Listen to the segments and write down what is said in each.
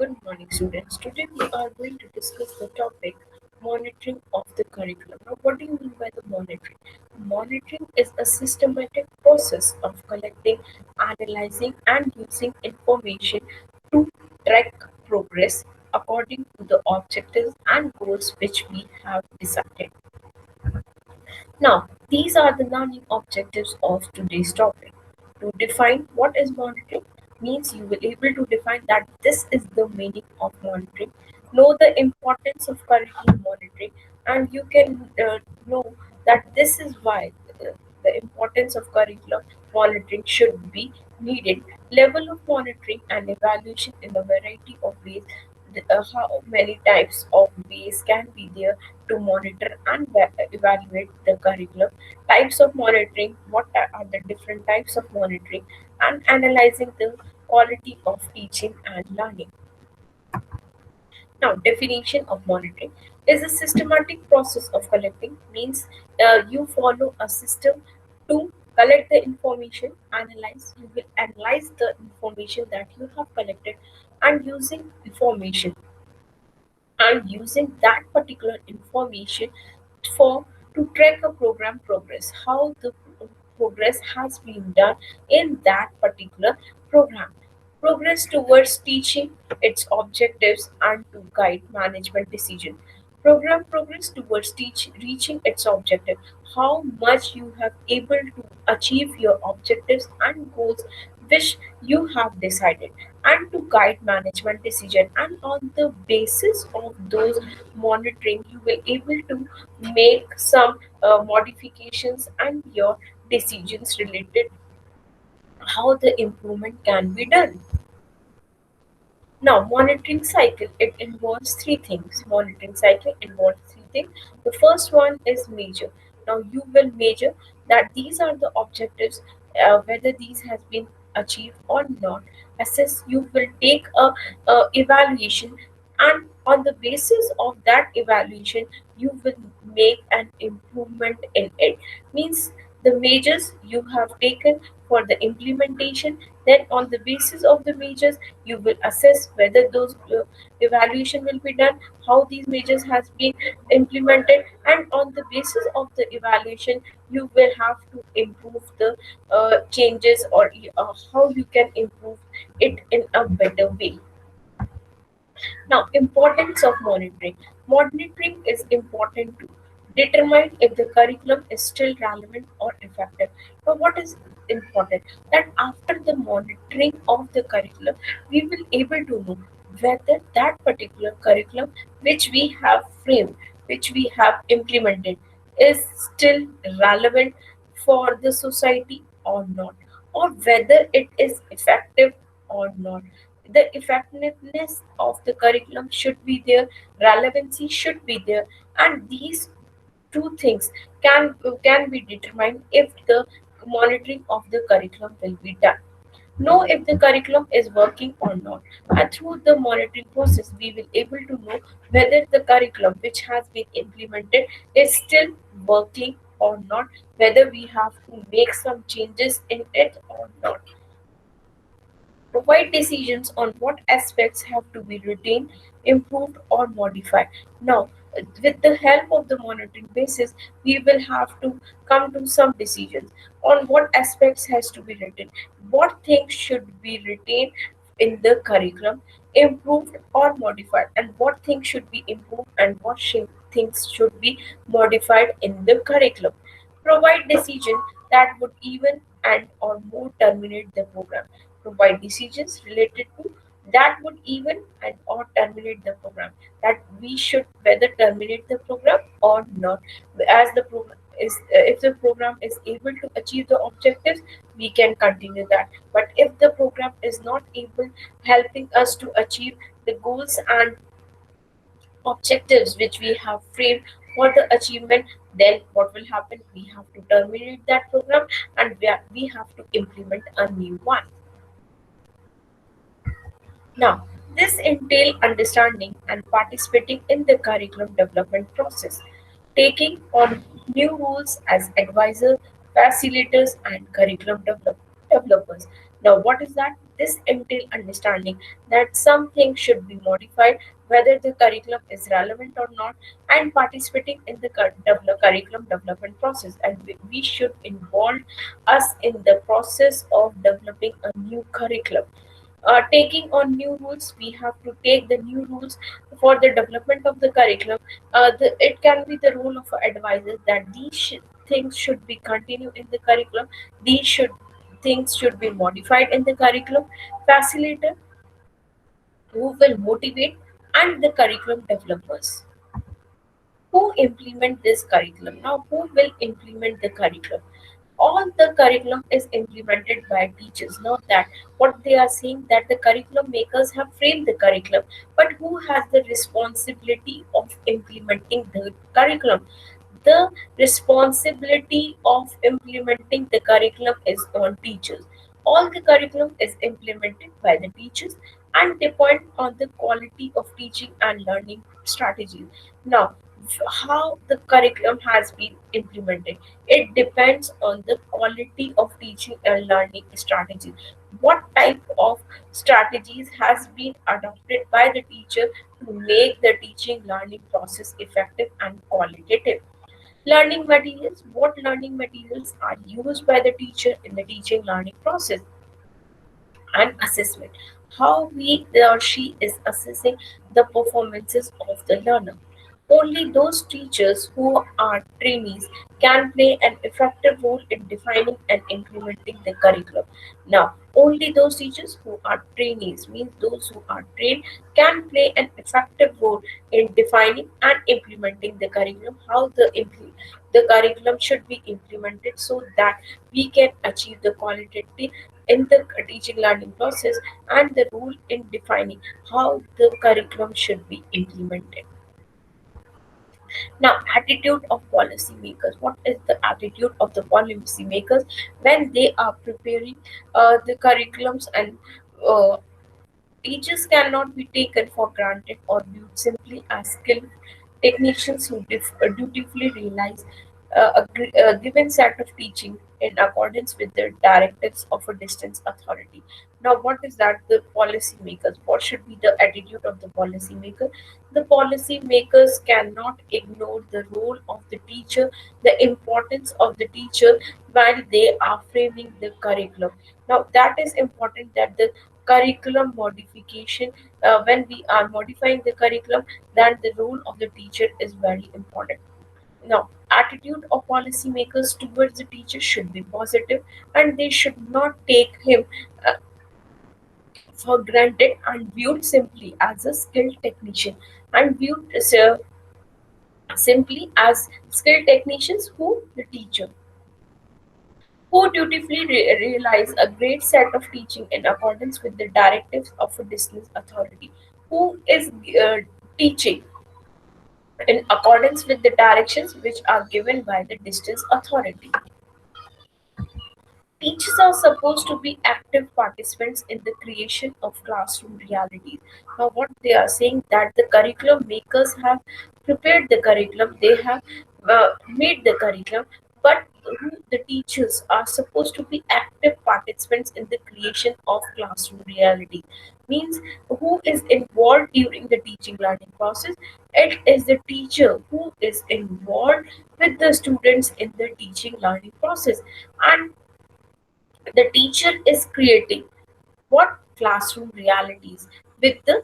Good morning, students. Today we are going to discuss the topic monitoring of the curriculum. Now, what do you mean by the monitoring? Monitoring is a systematic process of collecting, analyzing, and using information to track progress according to the objectives and goals which we have decided. Now, these are the learning objectives of today's topic. To define what is monitoring means you will able to define that this is the meaning of monitoring, know the importance of curriculum monitoring, and you can know that this is why the importance of curriculum monitoring should be needed. Level of monitoring and evaluation in a variety of ways. How many types of ways can be there to monitor and evaluate the curriculum, types of monitoring, what are the different types of monitoring, and analyzing the quality of teaching and learning. Now, definition of monitoring is a systematic process of collecting, means you follow a system to collect the information, analyze, you will analyze the information that you have collected, and using that particular information for to track a program progress, how the progress has been done in that particular program, progress towards teaching its objectives and to guide management decision, program progress towards reaching its objective, how much you have able to achieve your objectives and goals which you have decided, and to guide management decision, and on the basis of those monitoring you will able to make some modifications and your decisions related how the improvement can be done. Now, monitoring cycle, it involves three things. Monitoring cycle involves three things. The first one is measure. Now, you will measure that these are the objectives, whether these has been achieved or not. Assess, you will take a evaluation, and on the basis of that evaluation, you will make an improvement in it. Means the measures you have taken for the implementation, then on the basis of the measures you will assess whether those evaluation will be done, how these measures has been implemented, and on the basis of the evaluation you will have to improve the changes, or how you can improve it in a better way. Now, importance of monitoring. Monitoring is important to determine if the curriculum is still relevant or effective. Now, what is important? That after the monitoring of the curriculum, we will able to know whether that particular curriculum which we have framed, which we have implemented, is still relevant for the society or not, or whether it is effective or not. The effectiveness of the curriculum should be there, relevancy should be there, and these two things can be determined if the monitoring of the curriculum will be done. Know if the curriculum is working or not, and through the monitoring process we will able to know whether the curriculum which has been implemented is still working or not, whether we have to make some changes in it or not. Provide decisions on what aspects have to be retained, improved, or modified. Now, with the help of the monitoring basis, we will have to come to some decisions on what aspects has to be written, what things should be retained in the curriculum, improved or modified, and what things should be improved and what things should be modified in the curriculum. Provide decision that would even and or more terminate the program. Provide decisions related to that would even and or terminate the program, that we should whether terminate the program or not, as the program is if the program is able to achieve the objectives, we can continue that, but if the program is not able helping us to achieve the goals and objectives which we have framed for the achievement, then what will happen, we have to terminate that program, and we have to implement a new one. Now, this entails understanding and participating in the curriculum development process, taking on new roles as advisor, facilitators, and curriculum developer. developers. Now, what is that? This entail understanding that some things should be modified, whether the curriculum is relevant or not, and participating in the curriculum development process. And we should involve us in the process of developing a new curriculum. Taking on new rules, we have to take the new rules for the development of the curriculum. It can be the role of advisors that things should be continued in the curriculum. These should things should be modified in the curriculum. Facilitator who will motivate, and the curriculum developers who implement this curriculum. Now, who will implement the curriculum? All the curriculum is implemented by teachers. Not that what they are saying that the curriculum makers have framed the curriculum, but who has the responsibility of implementing the curriculum? The responsibility of implementing the curriculum is on teachers. All the curriculum is implemented by the teachers and depend on the quality of teaching and learning strategies. Now, how the curriculum has been implemented, it depends on the quality of teaching and learning strategies. What type of strategies has been adopted by the teacher to make the teaching learning process effective and qualitative? Learning materials. What learning materials are used by the teacher in the teaching learning process? And assessment. How he or she is assessing the performances of the learner. Only those teachers who are trainees can play an effective role in defining and implementing the curriculum. Now, only those teachers who are trainees, means those who are trained, can play an effective role in defining and implementing the curriculum, how the curriculum should be implemented so that we can achieve the qualitative in the teaching learning process, and the role in defining how the curriculum should be implemented. Now, attitude of policymakers. What is the attitude of the policymakers when they are preparing the curriculums? And uh, teachers cannot be taken for granted or viewed simply as skilled technicians who dutifully realize a given set of teaching in accordance with the directives of a distance authority. Now, what is that? The policy makers. What should be the attitude of the policy maker? The policy makers cannot ignore the role of the teacher, the importance of the teacher while they are framing the curriculum. Now, that is important that the curriculum modification, when we are modifying the curriculum, that the role of the teacher is very important. Now, attitude of policymakers towards the teacher should be positive, and they should not take him uh, for granted and viewed simply as a skilled technician, and viewed simply as skilled technicians who the teacher who dutifully realize a great set of teaching in accordance with the directives of a distance authority, who is teaching in accordance with the directions which are given by the distance authority. Teachers are supposed to be active participants in the creation of classroom realities. Now, what they are saying that the curriculum makers have prepared the curriculum, they have made the curriculum, but the teachers are supposed to be active participants in the creation of classroom reality. Means who is involved during the teaching learning process? It is the teacher who is involved with the students in the teaching learning process, and the teacher is creating what classroom realities with the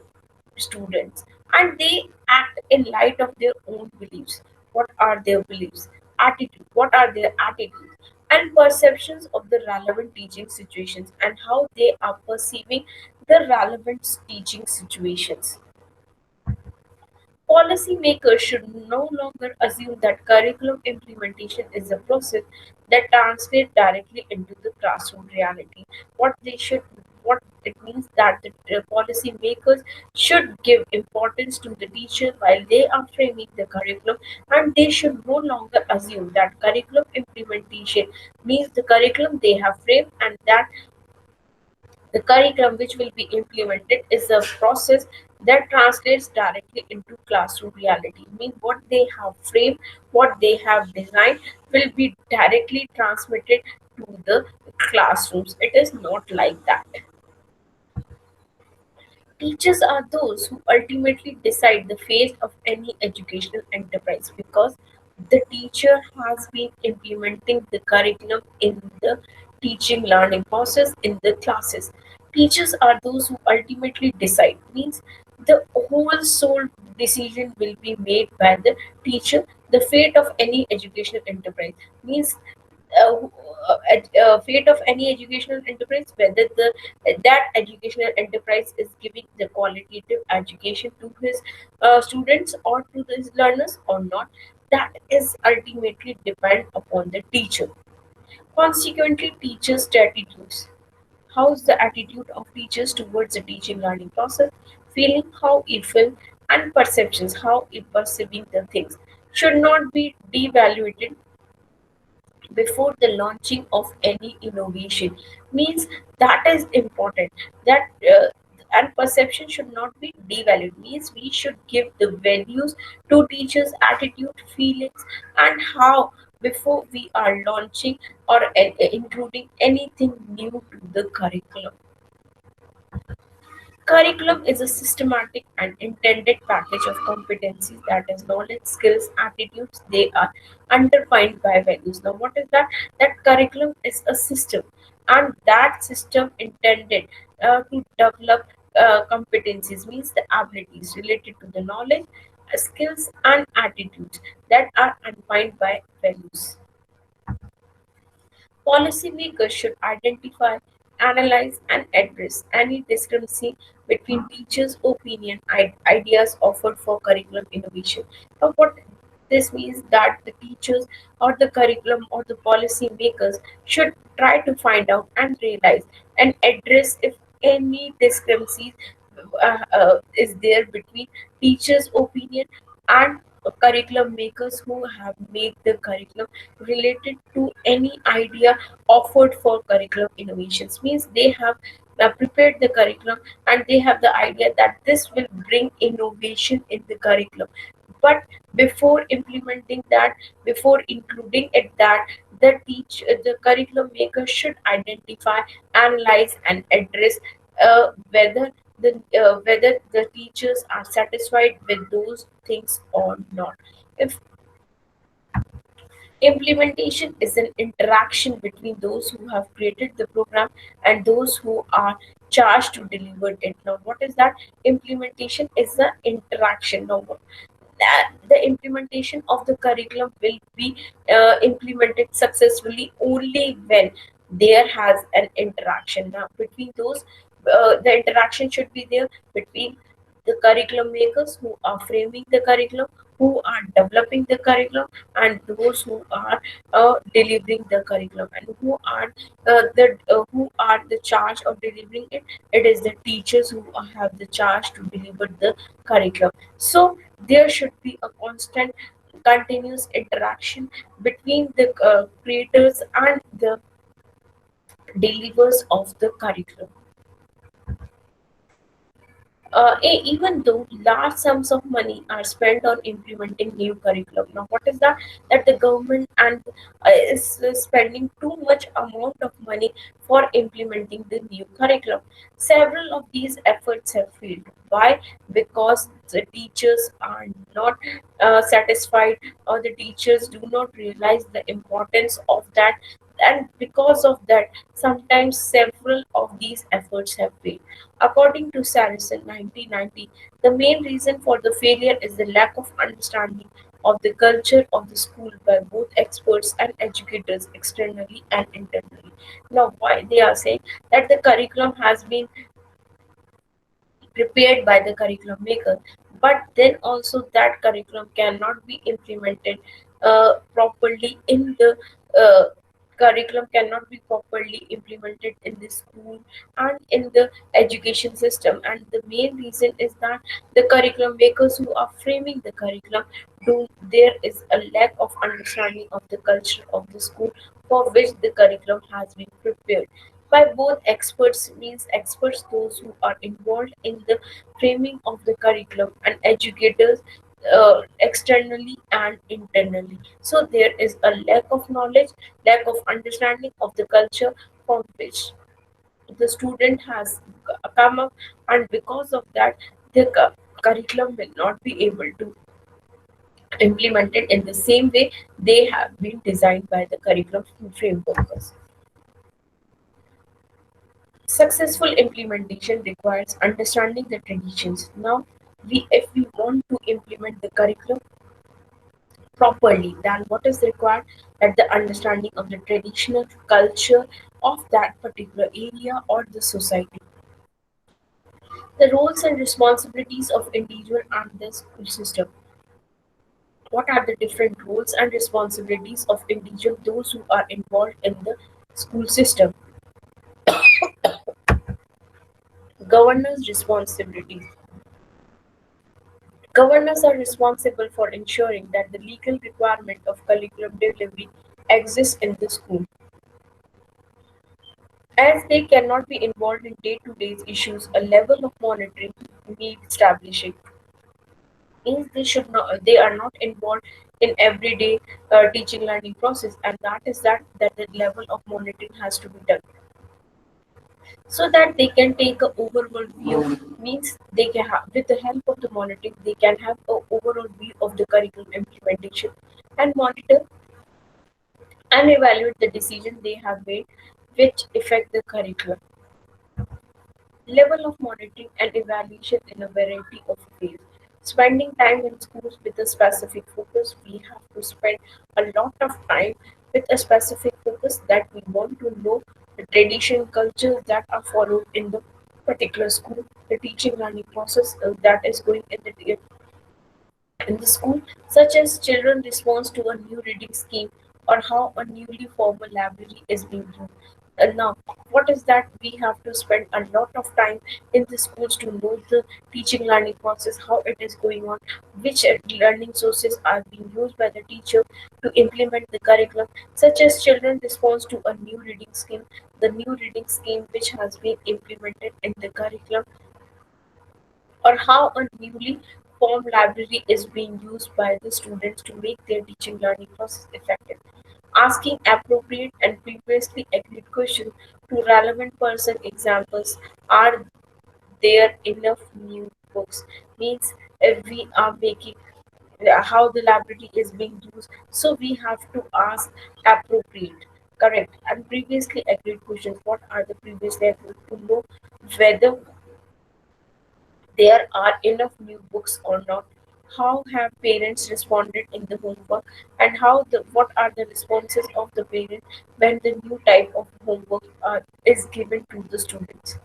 students, and they act in light of their own beliefs. What are their beliefs? Attitude. What are their attitudes and perceptions of the relevant teaching situations, and how they are perceiving the relevant teaching situations? Policymakers should no longer assume that curriculum implementation is a process that translates directly into the classroom reality. What it means that the policymakers should give importance to the teacher while they are framing the curriculum, and they should no longer assume that curriculum implementation means the curriculum they have framed, and that the curriculum which will be implemented is a process that translates directly into classroom reality. Mean what they have framed, what they have designed will be directly transmitted to the classrooms. It is not like that. Teachers are those who ultimately decide the fate of any educational enterprise because the teacher has been implementing the curriculum in the teaching learning process in the classes. Teachers are those who ultimately decide, means the whole sole decision will be made by the teacher. The fate of any educational enterprise means fate of any educational enterprise, whether the that educational enterprise is giving the qualitative education to his students or to his learners or not, that is ultimately depend upon the teacher. Consequently, teachers' attitudes. How's the attitude of teachers towards the teaching learning process? Feeling how it feel and perceptions, how it perceiving the things should not be devaluated before the launching of any innovation, means that is important, that and perception should not be devalued, means we should give the values to teachers attitude feelings and how before we are launching or including anything new to the curriculum. Curriculum is a systematic and intended package of competencies, that is knowledge, skills, attitudes. They are underpinned by values. Now, what is that? That curriculum is a system, and that system intended to develop competencies, means the abilities related to the knowledge, skills, and attitudes that are underpinned by values. Policymakers should identify, analyze, and address any discrepancy between teachers' opinion and ideas offered for curriculum innovation. Now, what this means that the teachers or the curriculum or the policy makers should try to find out and realize and address if any discrepancies is there between teachers' opinion and curriculum makers who have made the curriculum related to any idea offered for curriculum innovations, means they have prepared the curriculum and they have the idea that this will bring innovation in the curriculum, but before implementing that, before including it, that the curriculum maker should identify, analyze, and address whether the teachers are satisfied with those things or not. If implementation is an interaction between those who have created the program and those who are charged to deliver it. Now, what is that? Implementation is an interaction. Now, that the implementation of the curriculum will be implemented successfully only when there has an interaction now between those. The interaction should be there between the curriculum makers who are framing the curriculum, who are developing the curriculum, and those who are delivering the curriculum, and who are the charge of delivering it. It is the teachers who have the charge to deliver the curriculum. So there should be a constant continuous interaction between the creators and the delivers of the curriculum. Even though large sums of money are spent on implementing new curriculum. Now, what is that? That the government and is spending too much amount of money for implementing the new curriculum. Several of these efforts have failed. Why? Because the teachers are not satisfied, or the teachers do not realize the importance of that, and because of that, sometimes several of these efforts have failed. According to Sarason 1990, the main reason for the failure is the lack of understanding of the culture of the school by both experts and educators externally and internally. Now, why they are saying that the curriculum has been prepared by the curriculum maker, but then also that curriculum cannot be implemented properly in the uh, curriculum cannot be properly implemented in the school and in the education system. And the main reason is that the curriculum makers who are framing the curriculum do there is a lack of understanding of the culture of the school for which the curriculum has been prepared by both experts, means experts those who are involved in the framing of the curriculum, and educators externally and internally. So there is a lack of knowledge, lack of understanding of the culture from which the student has come up, and because of that, the curriculum will not be able to implement it in the same way they have been designed by the curriculum frameworkers. Successful implementation requires understanding the traditions. Now, if we want to implement the curriculum properly, then what is required at the understanding of the traditional culture of that particular area or the society. The roles and responsibilities of individual and the school system. What are the different roles and responsibilities of individual those who are involved in the school system? Governors' responsibilities. Governors are responsible for ensuring that the legal requirement of curriculum delivery exists in the school. As they cannot be involved in day-to-day issues, a level of monitoring needs establishing. Means they are not involved in everyday teaching learning process, and that the level of monitoring has to be done so that they can take a overall view. Means they can have, with the help of the monitoring, they can have a overall view of the curriculum implementation and monitor and evaluate the decision they have made which affect the curriculum. Level of monitoring and evaluation in a variety of ways. Spending time in schools with a specific focus, we have to spend a lot of time with a specific focus that we want to know the tradition, cultures that are followed in the particular school, the teaching learning process that is going in the school, such as children response to a new reading scheme or how a newly formed library is being used. And now, what is that? We have to spend a lot of time in the schools to know the teaching learning process, how it is going on, which learning sources are being used by the teacher to implement the curriculum, such as children response to a new reading scheme, the new reading scheme which has been implemented in the curriculum, or how a newly formed library is being used by the students to make their teaching learning process effective. Asking appropriate and previously agreed questions to relevant person examples. Are there enough new books? Means if we are making how the library is being used, so we have to ask appropriate, correct, and previously agreed questions. What are the previously agreed to know whether there are enough new books or not, how have parents responded in the homework, and how the what are the responses of the parent when the new type of homework is given to the students.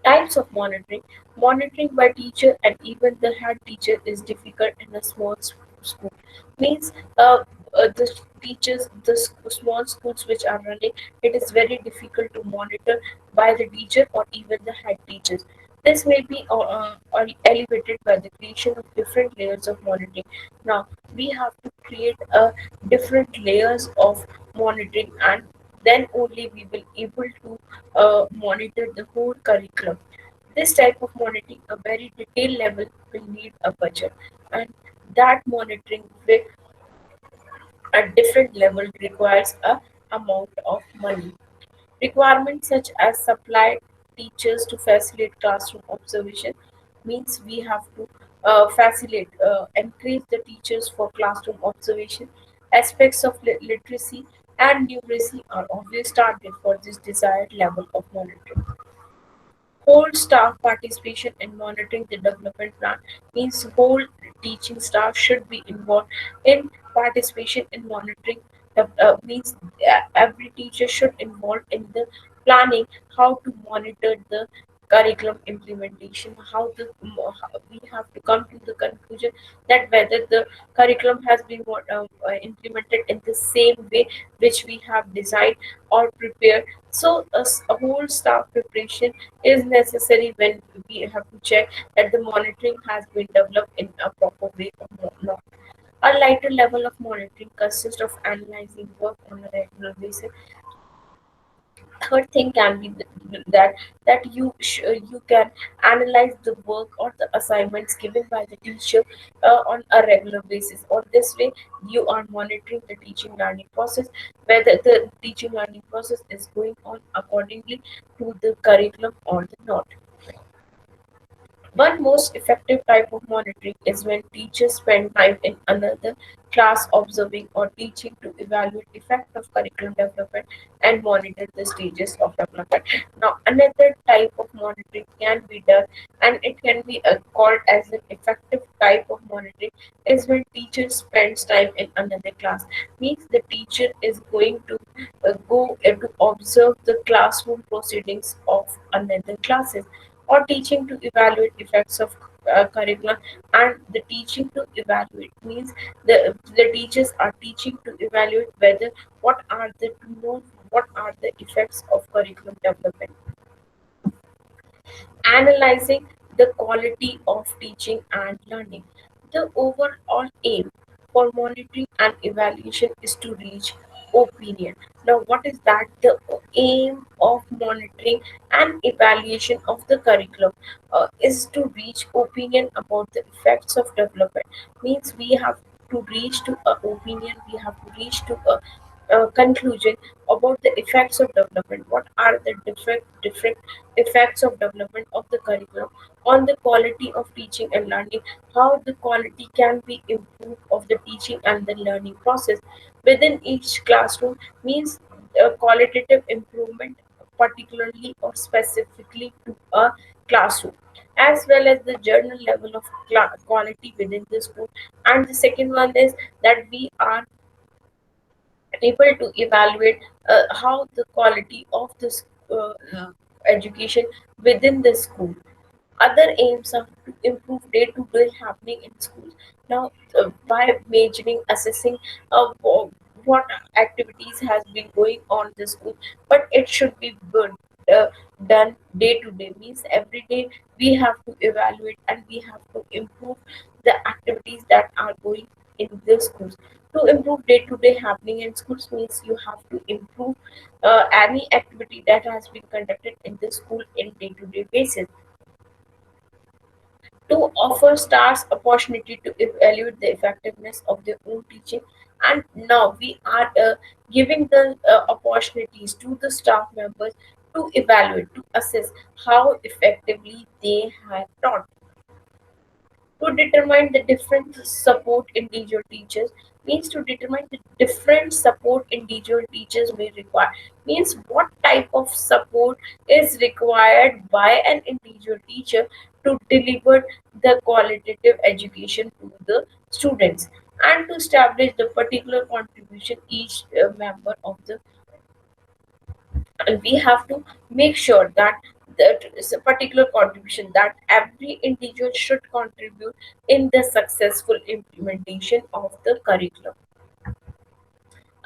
Types of monitoring. Monitoring by teacher and even the head teacher is difficult in a small school. Means the teachers, the small schools which are running, it is very difficult to monitor by the teacher or even the head teachers. This may be elevated by the creation of different layers of monitoring. Now we have to create a different layers of monitoring, and then only we will able to monitor the whole curriculum. This type of monitoring, a very detailed level, will need a budget, and that monitoring with a different level requires a amount of money. Requirements such as supply teachers to facilitate classroom observation means we have to increase the teachers for classroom observation. Aspects of literacy and numeracy are always targeted for this desired level of monitoring. Whole staff participation in monitoring the development plan means whole teaching staff should be involved in participation in monitoring. Means every teacher should involve in the planning how to monitor the curriculum implementation. We have to come to the conclusion that whether the curriculum has been implemented in the same way which we have designed or prepared. So a whole staff preparation is necessary when we have to check that the monitoring has been developed in a proper way or not. A lighter level of monitoring consists of analyzing work on a regular basis. Third thing can be that you can analyze the work or the assignments given by the teacher on a regular basis. On this way, you are monitoring the teaching learning process, whether the teaching learning process is going on accordingly to the curriculum or the not. One most effective type of monitoring is when teachers spend time in another class observing or teaching to evaluate effect of curriculum development and monitor the stages of development. Now, another type of monitoring can be done, and it can be called as an effective type of monitoring is when teacher spends time in another class. Means the teacher is going to go to observe the classroom proceedings of another classes, or teaching to evaluate effects of curriculum. And the teaching to evaluate means the teachers are teaching to evaluate whether what are the to know what are the effects of curriculum development. Analyzing the quality of teaching and learning. The overall aim for monitoring and evaluation is to reach opinion. Now, what is that? The aim of monitoring and evaluation of the curriculum is to reach opinion about the effects of development. Means we have to reach to a opinion, we have to reach to a conclusion about the effects of development. What are the different effects of development of the curriculum on the quality of teaching and learning, how the quality can be improved of the teaching and the learning process within each classroom. Means qualitative improvement particularly or specifically to a classroom, as well as the journal level of quality within the school. And the second one is that we are able to evaluate how the quality of this education within the school. Other aims are to improve day-to-day happening in schools. Now, by measuring, assessing what activities has been going on in the school, but it should be good, uh, done day to day. Means every day we have to evaluate and we have to improve the activities that are going in the schools. To improve day-to-day happening in schools means you have to improve any activity that has been conducted in the school in day-to-day basis, to offer stars opportunity to evaluate the effectiveness of their own teaching. And now we are giving the opportunities to the staff members to evaluate, to assess how effectively they have taught. To determine the different support individual teachers means to determine the different support individual teachers may require. Means what type of support is required by an individual teacher to deliver the qualitative education to the students, and to establish the particular contribution each member of the. And we have to make sure that that is a particular contribution that every individual should contribute in the successful implementation of the curriculum.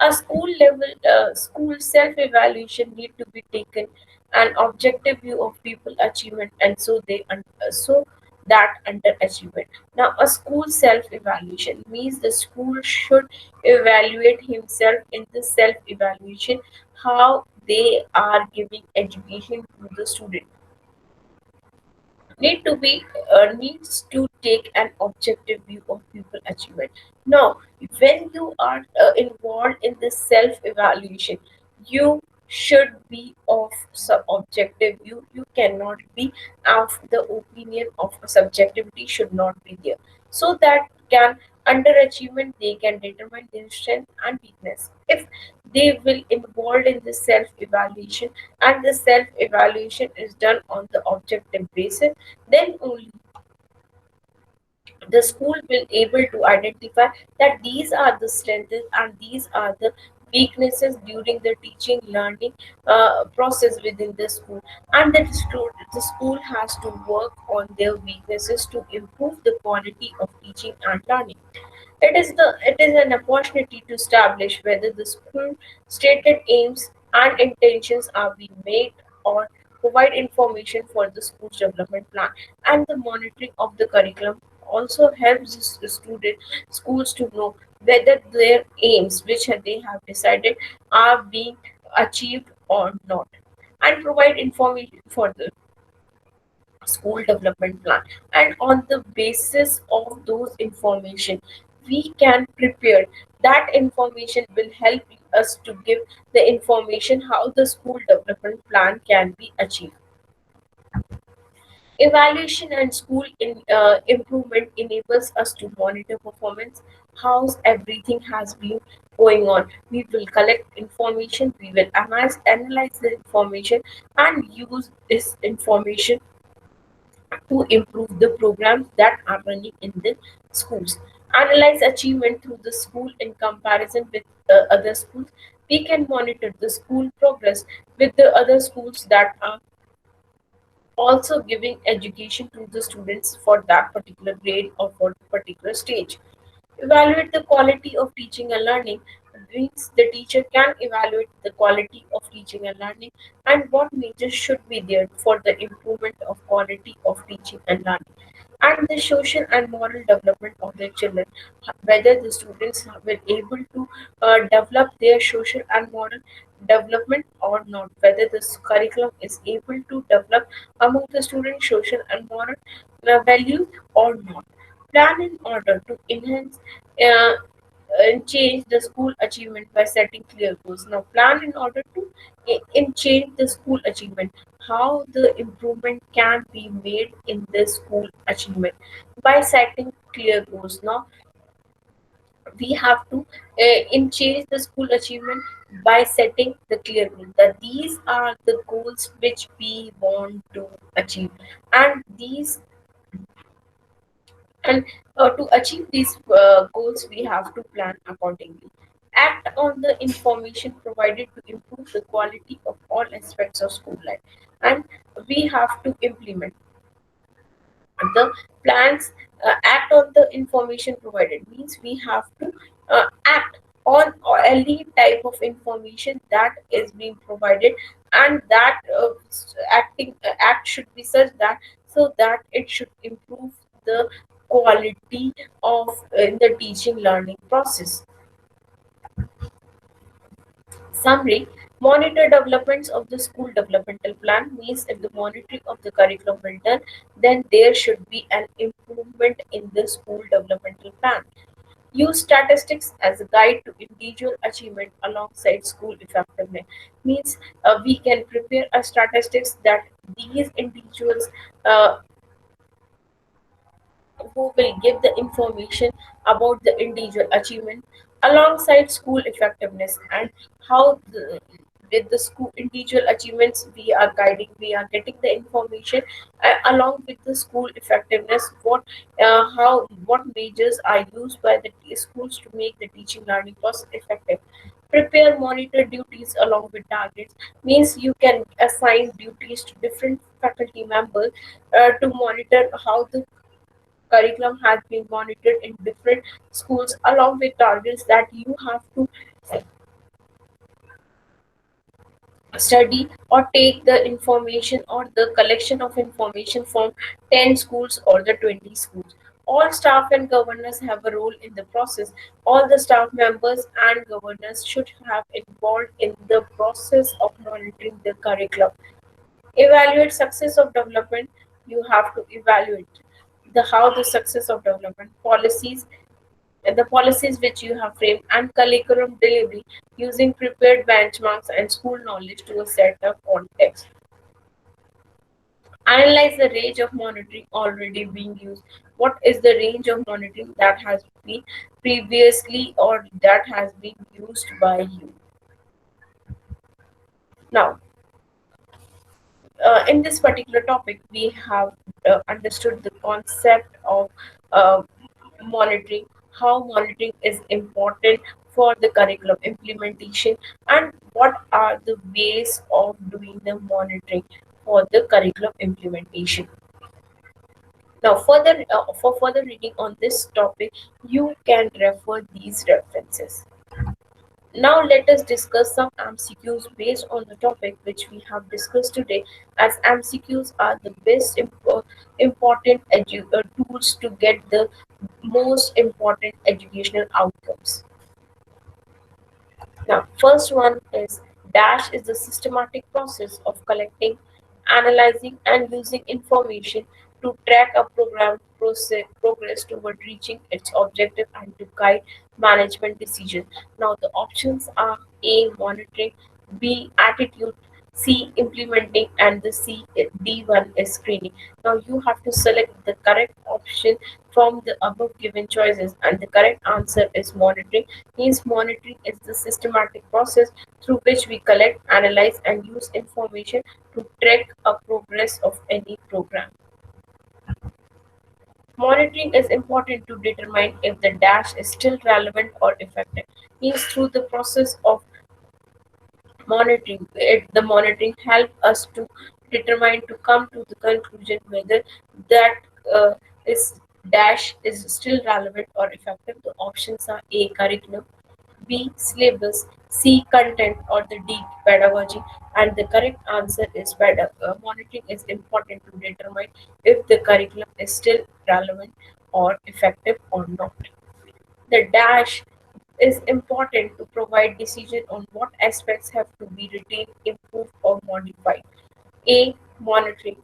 A school level school self evaluation need to be taken an objective view of people achievement, and so that under achievement. Now, a school self evaluation means the school should evaluate himself in the self evaluation, how they are giving education to the student. Needs to take an objective view of people achievement. Now, when you are involved in this self evaluation, you should be of objective view. You cannot be of the opinion of subjectivity should not be there, so that can underachievement they can determine their strength and weakness. If they will involved in the self evaluation, and the self evaluation is done on the objective basis, then only the school will able to identify that these are the strengths and these are the weaknesses during the teaching learning process within the school, and the school has to work on their weaknesses to improve the quality of teaching and learning. It is an opportunity to establish whether the school stated aims and intentions are being made, or provide information for the school's development plan. And the monitoring of the curriculum also helps the student schools to know whether their aims which they have decided are being achieved or not. and provide information for the school development plan. And on the basis of those information, we can prepare. That information will help us to give the information how the school development plan can be achieved. Evaluation and school improvement enables us to monitor performance, how everything has been going on. We will collect information, we will analyze the information, and use this information to improve the programs that are running in the schools. Analyze achievement through the school in comparison with other schools. We can monitor the school progress with the other schools that are also giving education to the students for that particular grade or for particular stage. Evaluate the quality of teaching and learning means the teacher can evaluate the quality of teaching and learning and what measures should be there for the improvement of quality of teaching and learning, and the social and moral development of the children, whether the students have been able to develop their social and moral development or not, whether this curriculum is able to develop among the students social and moral values or not. Plan in order to enhance uh, and change the school achievement by setting clear goals. Now, plan in order to change the school achievement. How the improvement can be made in the school achievement by setting clear goals. Now, we have to in change the school achievement by setting the clear goal. That these are the goals which we want to achieve, and these and to achieve these goals, we have to plan accordingly. Act on the information provided to improve the quality of all aspects of school life. And we have to implement the plans, act on the information provided means we have to act on any type of information that is being provided, and that act should be such that so that it should improve the quality of in the teaching learning process. Summary: monitor developments of the school developmental plan means if the monitoring of the curriculum will done, then there should be an improvement in the school developmental plan. Use statistics as a guide to individual achievement alongside school effectiveness. Means we can prepare a statistics that these individuals uh, who will give the information about the individual achievement alongside school effectiveness, and how with the school individual achievements we are getting the information along with the school effectiveness, what measures are used by the schools to make the teaching learning process effective. Prepare monitor duties along with targets means you can assign duties to different faculty members to monitor how the curriculum has been monitored in different schools along with targets that you have to study or take the information or the collection of information from 10 schools or the 20 schools. All staff and governors have a role in the process. All the staff members and governors should have involved in the process of monitoring the curriculum. Evaluate success of development. You have to evaluate the how the success of development policies, the policies which you have framed, and curriculum delivery using prepared benchmarks and school knowledge to a set of context. Analyze the range of monitoring already being used. What is the range of monitoring that has been previously or that has been used by you? Now, in this particular topic, we have understood the concept of uh, monitoring, how monitoring is important for the curriculum implementation, and what are the ways of doing the monitoring for the curriculum implementation. Now, for further reading on this topic, you can refer these references. Now let us discuss some MCQs based on the topic which we have discussed today, as MCQs are the best important tools to get the most important educational outcomes. Now, first one is Dash is the systematic process of collecting, analyzing, and using information to track a program progress toward reaching its objective and to guide management decisions. Now, the options are A. Monitoring, B. Attitude, C. Implementing, and the D1 is screening. Now, you have to select the correct option from the above given choices, and the correct answer is monitoring. Means monitoring is the systematic process through which we collect, analyze, and use information to track a progress of any program. Monitoring is important to determine if the dash is still relevant or effective. Means through the process of monitoring, the monitoring help us to determine to come to the conclusion whether that is dash is still relevant or effective. The options are A. Curriculum, B. Syllabus, C. Content, or the D. Pedagogy. And the correct answer is monitoring is important to determine if the curriculum is still relevant or effective or not. The dash is important to provide decision on what aspects have to be retained, improved, or modified. A. Monitoring.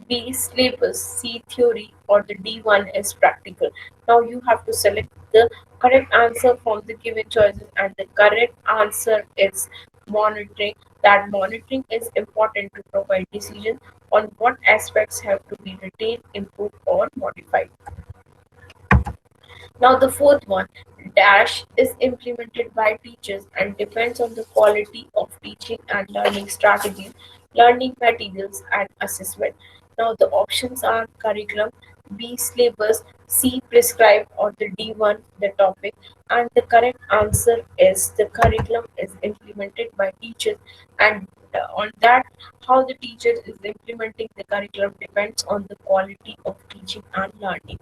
B. Syllabus. C. Theory. Or the D1 is practical. Now you have to select the correct answer from the given choices, and the correct answer is monitoring. That monitoring is important to provide decision on what aspects have to be retained, improved, or modified. Now the fourth one, dash is implemented by teachers and depends on the quality of teaching and learning strategies, learning materials and assessment. Now the options are curriculum, B syllabus, C prescribed or the D1 the topic, and the correct answer is the curriculum is implemented by teachers, and on that how the teacher is implementing the curriculum depends on the quality of teaching and learning.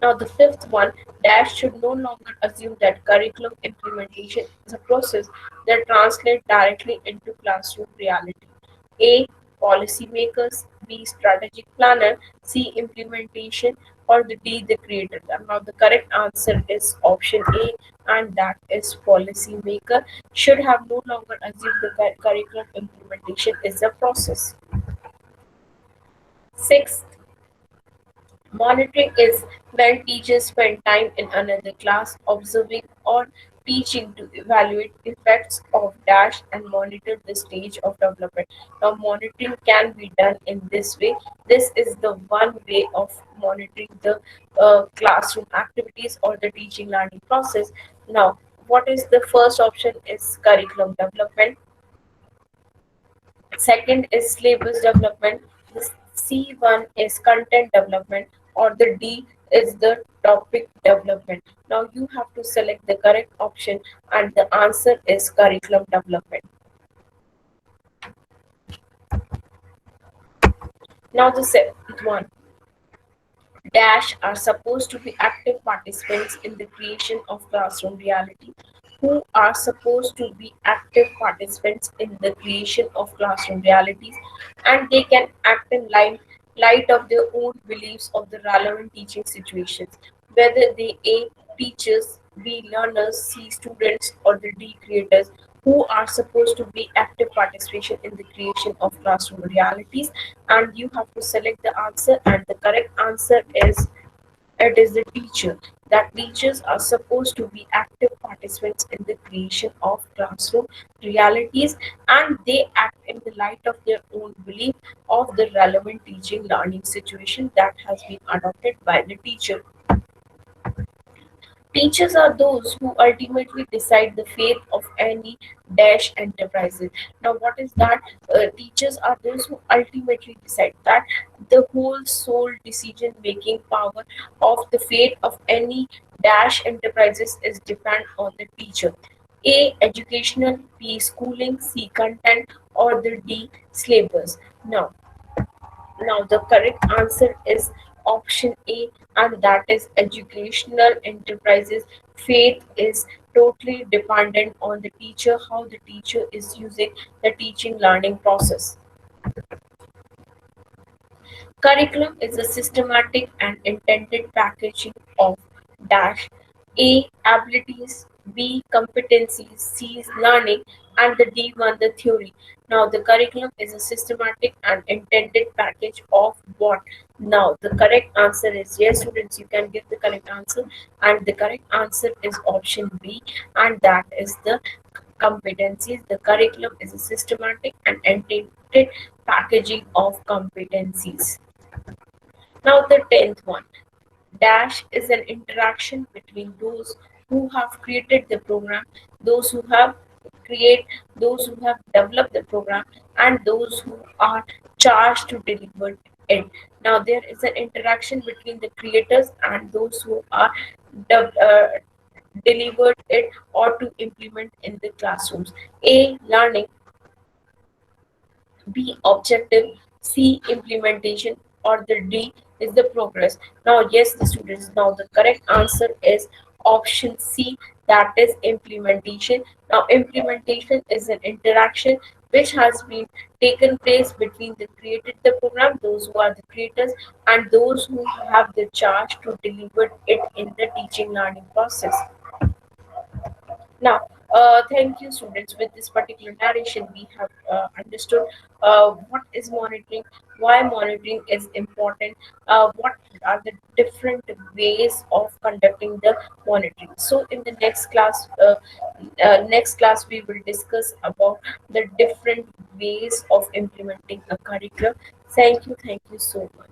Now, the fifth one, Dash should no longer assume that curriculum implementation is a process that translates directly into classroom reality. A. Policymakers, B. Strategic planner, C. Implementation, or the D. The creator. Now, the correct answer is option A, and that is policymaker should have no longer assumed the curriculum implementation is a process. Sixth, monitoring is when teachers spend time in another class observing or teaching to evaluate effects of dash and monitor the stage of development. Now, monitoring can be done in this way. This is the one way of monitoring the classroom activities or the teaching learning process. Now, what is the first option is curriculum development. Second is syllabus development. The C1 is content development, or the D is the topic development. Now you have to select the correct option, and the answer is curriculum development. Now the seventh one. Dash are supposed to be active participants in the creation of classroom reality. Who are supposed to be active participants in the creation of classroom realities, and they can act in light of their own beliefs of the relevant teaching situations, whether they A. Teachers, B. Learners, C. Students, or the D. Creators. Who are supposed to be active participation in the creation of classroom realities, and you have to select the answer, and the correct answer is it is the teacher. That teachers are supposed to be active participants in the creation of classroom realities, and they act in the light of their own belief of the relevant teaching learning situation that has been adopted by the teacher. Teachers are those who ultimately decide the fate of any dash enterprises. Now, what is that? Teachers are those who ultimately decide that the whole sole decision making power of the fate of any dash enterprises is depend on the teacher. A. Educational, B. Schooling, C. Content, or the D. Syllabus. Now, the correct answer is option A, and that is educational enterprises. Faith is totally dependent on the teacher, how the teacher is using the teaching learning process. Curriculum is a systematic and intended packaging of dash A abilities, B competencies, C learning, And the D1, the theory. Now, the curriculum is a systematic and intended package of what? Now, the correct answer is yes, students, you can give the correct answer, and the correct answer is option B, and that is the competencies. The curriculum is a systematic and intended packaging of competencies. Now, the 10th one. Dash is an interaction between those who have created the program, those who have create, those who have developed the program, and those who are charged to deliver it. Now there is an interaction between the creators and those who are de- uh, delivered it or to implement in the classrooms. A, learning. B, objective. C, implementation. Or the D is the progress. Now, yes, the students, now the correct answer is option C, that is implementation. Now, implementation is an interaction which has been taken place between the created the program, those who are the creators, and those who have the charge to deliver it in the teaching learning process. Now, thank you, students. With this particular narration, we have understood what is monitoring, why monitoring is important, what are the different ways of conducting the monitoring. So, in the next class, we will discuss about the different ways of implementing a curriculum. Thank you so much.